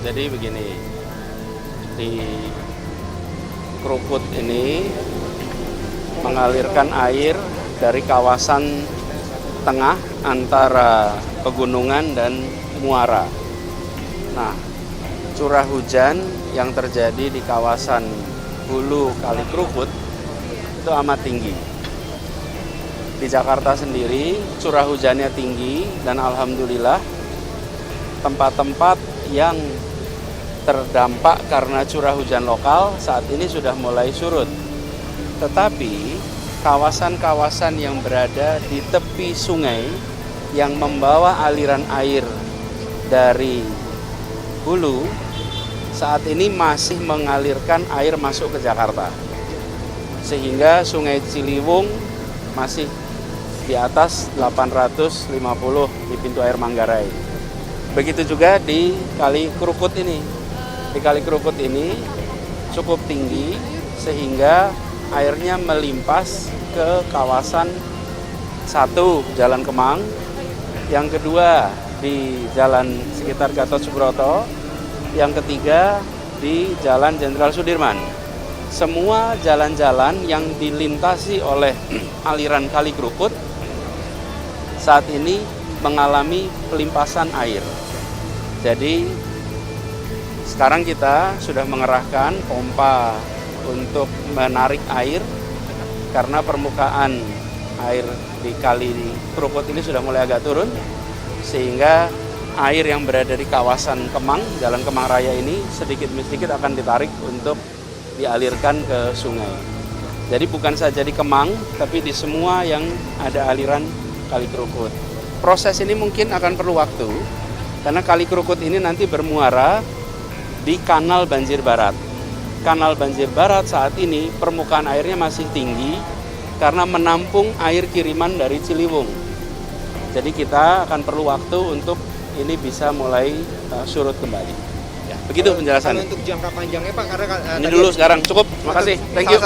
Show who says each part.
Speaker 1: Jadi begini, di Krukut ini mengalirkan air dari kawasan tengah antara pegunungan dan muara. Nah, curah hujan yang terjadi di kawasan hulu Kali Krukut itu amat tinggi. Di Jakarta sendiri curah hujannya tinggi dan alhamdulillah tempat-tempat yang terdampak karena curah hujan lokal saat ini sudah mulai surut. Tetapi kawasan-kawasan yang berada di tepi sungai yang membawa aliran air dari hulu saat ini masih mengalirkan air masuk ke Jakarta. Sehingga Sungai Ciliwung masih di atas 850 di pintu air Manggarai. Begitu juga di Kali Krukut ini. Di Kali Krukut ini cukup tinggi sehingga airnya melimpas ke kawasan satu Jalan Kemang, yang kedua di Jalan sekitar Gatot Subroto, yang ketiga di Jalan Jenderal Sudirman. Semua jalan-jalan yang dilintasi oleh aliran Kali Krukut saat ini mengalami pelimpasan air. Jadi sekarang kita sudah mengerahkan pompa untuk menarik air karena permukaan air di Kali Krukut ini sudah mulai agak turun, sehingga air yang berada di kawasan Kemang, Jalan Kemang Raya ini sedikit demi sedikit akan ditarik untuk dialirkan ke sungai. Jadi bukan saja di Kemang, tapi di semua yang ada aliran Kali Krukut. Proses ini mungkin akan perlu waktu, karena Kali Krukut ini nanti bermuara di Kanal Banjir Barat. Kanal Banjir Barat saat ini permukaan airnya masih tinggi karena menampung air kiriman dari Ciliwung. Jadi kita akan perlu waktu untuk ini bisa mulai surut kembali. Ya, begitu penjelasannya.
Speaker 2: Untuk jangka panjangnya Pak, karena
Speaker 1: ini dulu sekarang cukup. Terima kasih. Thank you.